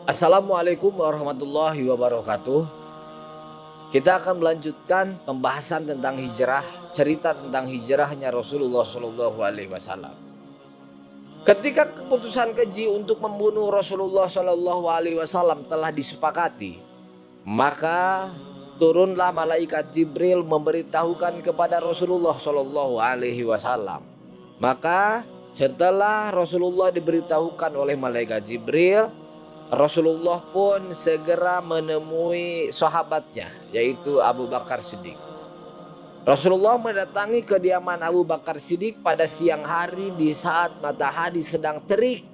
Assalamualaikum warahmatullahi wabarakatuh. Kita akan melanjutkan pembahasan tentang hijrah, cerita tentang hijrahnya Rasulullah Shallallahu Alaihi Wasallam. Ketika keputusan keji untuk membunuh Rasulullah Shallallahu Alaihi Wasallam telah disepakati, maka turunlah malaikat Jibril memberitahukan kepada Rasulullah Shallallahu Alaihi Wasallam. Maka setelah Rasulullah diberitahukan oleh malaikat Jibril, Rasulullah pun segera menemui sahabatnya, yaitu Abu Bakar Siddiq. Rasulullah mendatangi kediaman Abu Bakar Siddiq pada siang hari di saat matahari sedang terik.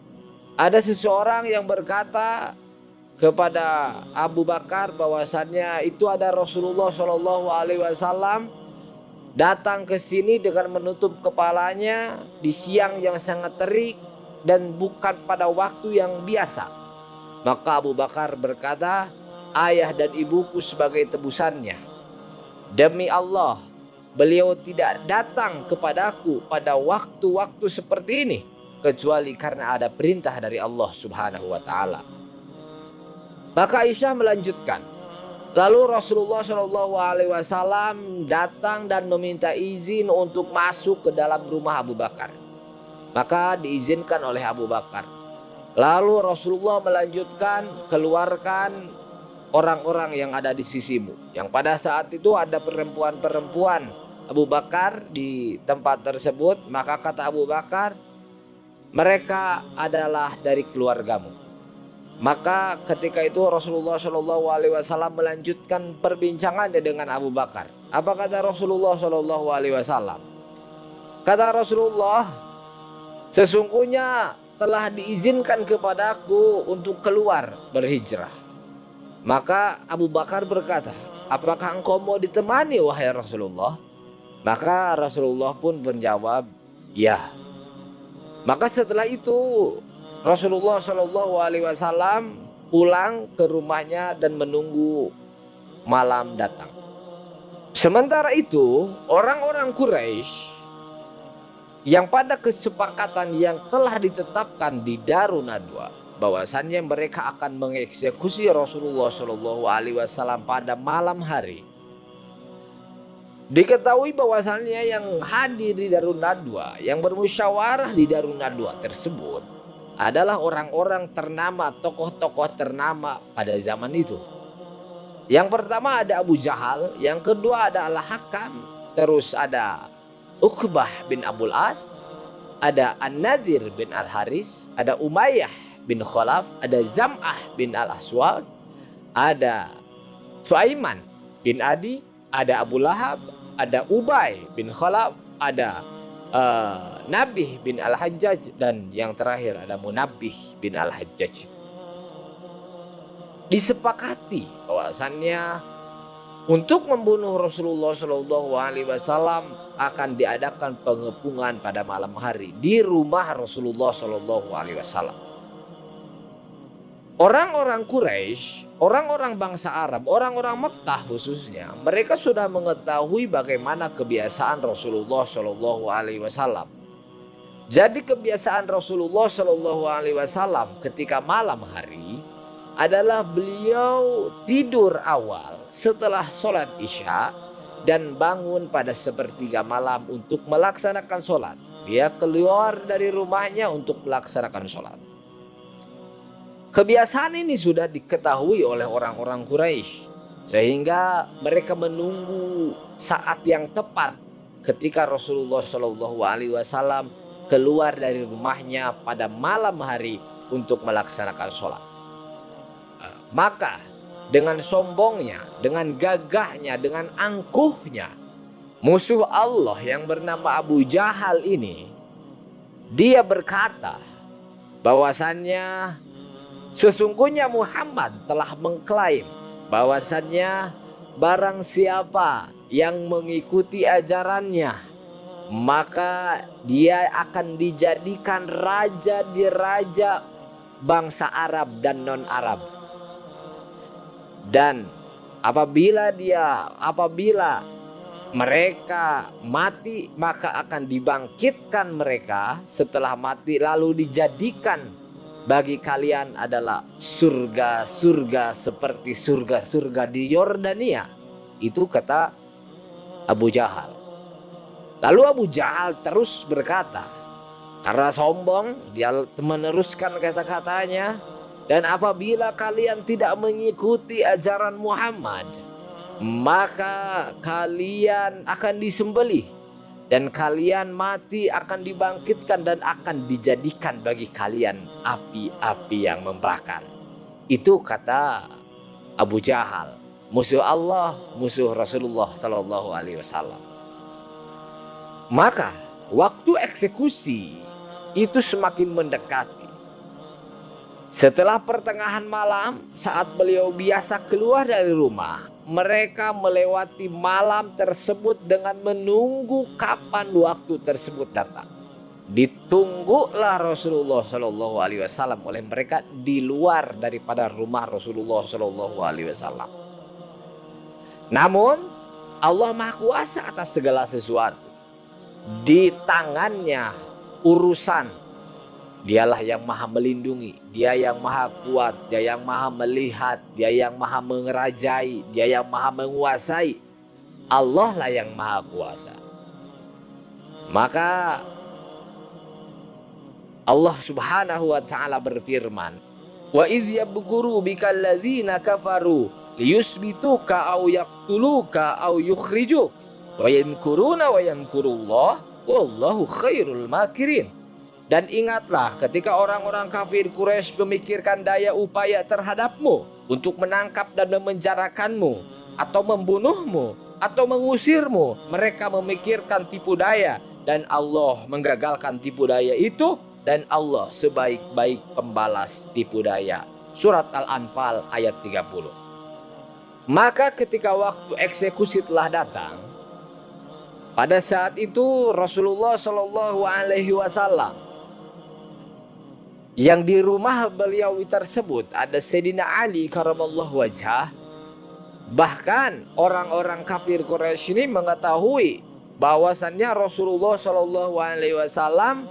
Ada seseorang yang berkata kepada Abu Bakar bahwasannya itu ada Rasulullah Shallallahu Alaihi Wasallam datang ke sini dengan menutup kepalanya di siang yang sangat terik dan bukan pada waktu yang biasa. Maka Abu Bakar berkata, ayah dan ibuku sebagai tebusannya. Demi Allah, beliau tidak datang kepadaku pada waktu-waktu seperti ini, kecuali karena ada perintah dari Allah Subhanahu wa Ta'ala. Maka Aisyah melanjutkan, lalu Rasulullah Shallallahu Alaihi Wasallam datang dan meminta izin untuk masuk ke dalam rumah Abu Bakar. Maka diizinkan oleh Abu Bakar. Lalu Rasulullah melanjutkan, keluarkan orang-orang yang ada di sisimu. Yang pada saat itu ada perempuan-perempuan Abu Bakar di tempat tersebut. Maka kata Abu Bakar, mereka adalah dari keluargamu. Maka ketika itu Rasulullah Shallallahu Alaihi Wasallam melanjutkan perbincangannya dengan Abu Bakar. Apa kata Rasulullah Shallallahu Alaihi Wasallam? Kata Rasulullah, sesungguhnya telah diizinkan kepadaku untuk keluar berhijrah. Maka Abu Bakar berkata, apakah engkau mau ditemani wahai Rasulullah? Maka Rasulullah pun menjawab, ya. Maka setelah itu Rasulullah Shallallahu Alaihi Wasallam pulang ke rumahnya dan menunggu malam datang. Sementara itu orang-orang Quraisy yang pada kesepakatan yang telah ditetapkan di Darun Nadwa bahwasannya mereka akan mengeksekusi Rasulullah Shallallahu Alaihi Wasallam pada malam hari. Diketahui bahwasannya yang hadir di Darun Nadwa, yang bermusyawarah di Darun Nadwa tersebut adalah orang-orang ternama, tokoh-tokoh ternama pada zaman itu. Yang pertama ada Abu Jahal, yang kedua ada Al-Hakam, terus ada Uqbah bin Abul As, ada An-Nadir bin Al-Haris, ada Umayyah bin Khalaf, ada Zam'ah bin Al-Aswad, ada Sulaiman bin Adi, ada Abu Lahab, ada Ubay bin Khalaf, ada Nabih bin Al-Hajjaj, dan yang terakhir ada Munabbih bin Al-Hajjaj. Disepakati bahwasannya untuk membunuh Rasulullah Shallallahu Alaihi Wasallam akan diadakan pengepungan pada malam hari di rumah Rasulullah Shallallahu Alaihi Wasallam. Orang-orang Quraisy, orang-orang bangsa Arab, orang-orang Mekkah khususnya, mereka sudah mengetahui bagaimana kebiasaan Rasulullah Shallallahu Alaihi Wasallam. Jadi kebiasaan Rasulullah Shallallahu Alaihi Wasallam ketika malam hari adalah beliau tidur awal setelah sholat isya dan bangun pada sepertiga malam untuk melaksanakan sholat. Dia keluar dari rumahnya untuk melaksanakan sholat. Kebiasaan ini sudah diketahui oleh orang-orang Quraisy, sehingga mereka menunggu saat yang tepat ketika Rasulullah Shallallahu Alaihi Wasallam keluar dari rumahnya pada malam hari untuk melaksanakan sholat. Maka dengan sombongnya, dengan gagahnya, dengan angkuhnya, musuh Allah yang bernama Abu Jahal ini, dia berkata bahwasannya sesungguhnya Muhammad telah mengklaim bahwasannya barang siapa yang mengikuti ajarannya, maka dia akan dijadikan raja di raja bangsa Arab dan non-Arab. Dan apabila mereka mati, maka akan dibangkitkan mereka setelah mati lalu dijadikan bagi kalian adalah surga-surga seperti surga-surga di Yordania. Itu kata Abu Jahal. Lalu Abu Jahal terus berkata, karena sombong, dia meneruskan kata-katanya, dan apabila kalian tidak mengikuti ajaran Muhammad, maka kalian akan disembelih dan kalian mati akan dibangkitkan dan akan dijadikan bagi kalian api-api yang membakar. Itu kata Abu Jahal, musuh Allah, musuh Rasulullah Sallallahu Alaihi Wasallam. Maka waktu eksekusi itu semakin mendekati. Setelah pertengahan malam, saat beliau biasa keluar dari rumah, mereka melewati malam tersebut dengan menunggu kapan waktu tersebut datang. Ditunggulah Rasulullah Shallallahu Alaihi Wasallam oleh mereka di luar daripada rumah Rasulullah Shallallahu Alaihi Wasallam. Namun Allah Maha Kuasa atas segala sesuatu. Di tangannya urusan. Dialah yang maha melindungi, dia yang maha kuat, dia yang maha melihat, dia yang maha mengerajai, dia yang maha menguasai. Allah lah yang maha kuasa. Maka Allah Subhanahu wa taala berfirman, "Wa idz yabkuru bikal ladzina kafaru liyusbituka aw yaqtuluka aw yukhrijuk wa yankuruna wa yankurullah wallahu khairul makirin." Dan ingatlah ketika orang-orang kafir Quraisy memikirkan daya upaya terhadapmu untuk menangkap dan memenjarakanmu atau membunuhmu atau mengusirmu. Mereka memikirkan tipu daya dan Allah menggagalkan tipu daya itu, dan Allah sebaik-baik pembalas tipu daya. Surat Al-Anfal ayat 30. Maka ketika waktu eksekusi telah datang, pada saat itu Rasulullah Shallallahu Alaihi Wasallam yang di rumah beliau tersebut ada Sayyidina Ali karramallahu wajhah. Bahkan orang-orang kafir Quraisy ini mengetahui bahwasannya Rasulullah Shallallahu Alaihi Wasallam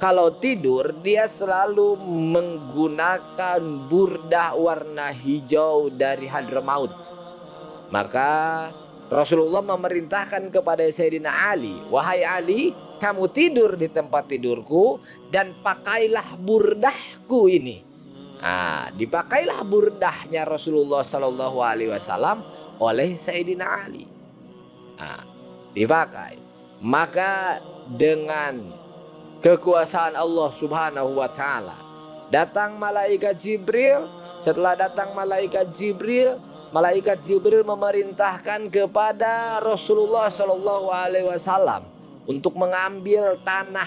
kalau tidur dia selalu menggunakan burdah warna hijau dari Hadramaut. Maka Rasulullah memerintahkan kepada Sayyidina Ali, "Wahai Ali, kamu tidur di tempat tidurku dan pakailah burdahku ini." Nah, dipakailah burdahnya Rasulullah Sallallahu Alaihi Wasallam oleh Sayyidina Ali. Nah, dipakai. Maka dengan kekuasaan Allah Subhanahu Wa Taala datang malaikat Jibril. Setelah datang malaikat Jibril memerintahkan kepada Rasulullah Sallallahu Alaihi Wasallam untuk mengambil tanah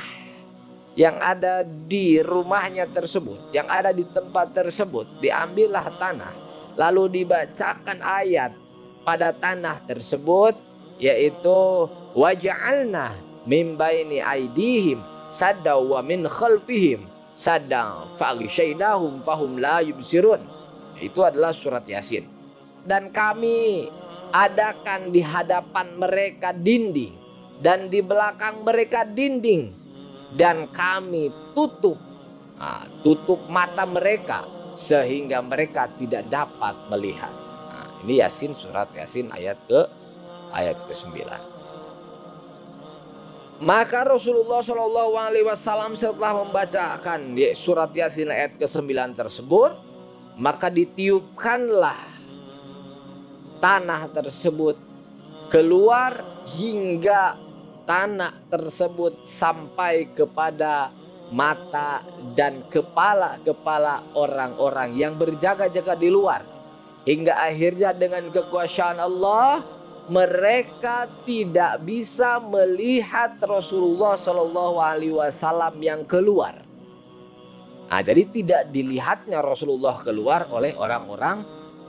yang ada di rumahnya tersebut, yang ada di tempat tersebut. Diambillah tanah, lalu dibacakan ayat pada tanah tersebut, yaitu waja'alna min baini aidihim sadda wa min khalfihim sadda faghshaynahum fahum la yubsirun. Itu adalah surat Yasin. Dan kami adakan di hadapan mereka dinding dan di belakang mereka dinding, dan kami tutup mata mereka sehingga mereka tidak dapat melihat. Ini Yasin, surat Yasin ayat ke-9. Maka Rasulullah Shallallahu Alaihi Wasallam setelah membacakan surat Yasin ayat ke-9 tersebut, maka ditiupkanlah tanah tersebut keluar hingga tanah tersebut sampai kepada mata dan kepala-kepala orang-orang yang berjaga-jaga di luar. Hingga akhirnya dengan kekuasaan Allah mereka tidak bisa melihat Rasulullah Shallallahu Alaihi Wasallam yang keluar. Nah, jadi tidak dilihatnya Rasulullah keluar oleh orang-orang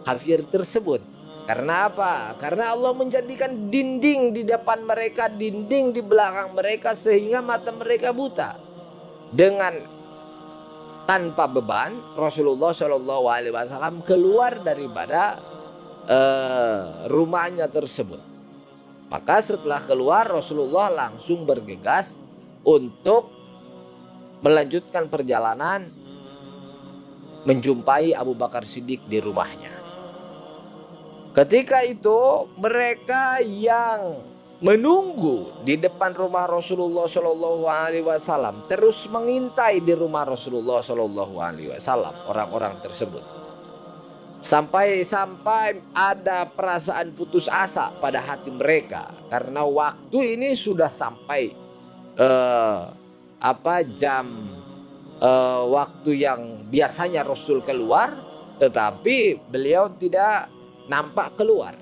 kafir tersebut. Karena apa? Karena Allah menjadikan dinding di depan mereka, dinding di belakang mereka, sehingga mata mereka buta. Dengan tanpa beban, Rasulullah Shallallahu Alaihi Wasallam keluar daripada rumahnya tersebut. Maka setelah keluar, Rasulullah langsung bergegas untuk melanjutkan perjalanan menjumpai Abu Bakar Siddiq di rumahnya. Ketika itu mereka yang menunggu di depan rumah Rasulullah Shallallahu Alaihi Wasallam terus mengintai di rumah Rasulullah Shallallahu Alaihi Wasallam orang-orang tersebut, sampai ada perasaan putus asa pada hati mereka karena waktu ini sudah sampai waktu yang biasanya Rasul keluar, tetapi beliau tidak nampak keluar.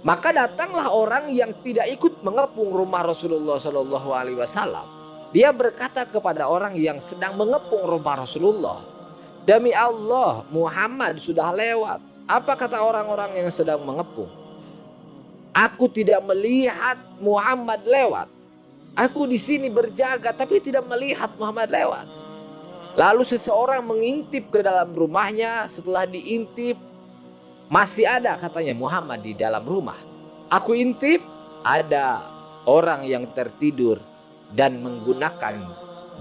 Maka datanglah orang yang tidak ikut mengepung rumah Rasulullah Shallallahu Alaihi Wasallam. Dia berkata kepada orang yang sedang mengepung rumah Rasulullah, "Demi Allah, Muhammad sudah lewat." Apa kata orang-orang yang sedang mengepung? "Aku tidak melihat Muhammad lewat. Aku di sini berjaga tapi tidak melihat Muhammad lewat." Lalu seseorang mengintip ke dalam rumahnya. Setelah diintip, masih ada katanya Muhammad di dalam rumah. Aku intip, ada orang yang tertidur dan menggunakan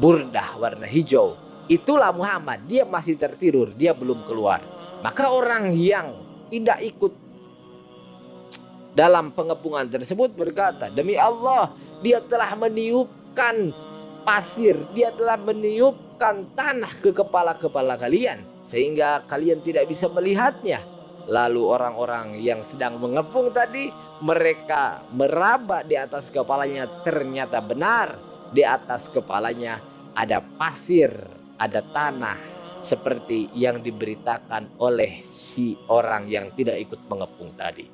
burdah warna hijau. Itulah Muhammad, dia masih tertidur, dia belum keluar. Maka orang yang tidak ikut dalam pengepungan tersebut berkata, "Demi Allah, dia telah meniupkan pasir, dia telah meniupkan tanah ke kepala-kepala kalian, sehingga kalian tidak bisa melihatnya." Lalu orang-orang yang sedang mengepung tadi, mereka meraba di atas kepalanya, ternyata benar di atas kepalanya ada pasir, ada tanah seperti yang diberitakan oleh si orang yang tidak ikut mengepung tadi.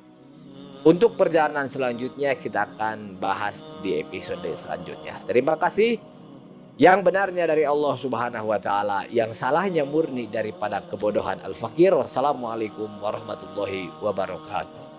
Untuk perjalanan selanjutnya kita akan bahas di episode selanjutnya. Terima kasih. Yang benarnya dari Allah Subhanahu wa taala, yang salahnya murni daripada kebodohan al-fakir. Wassalamualaikum warahmatullahi wabarakatuh.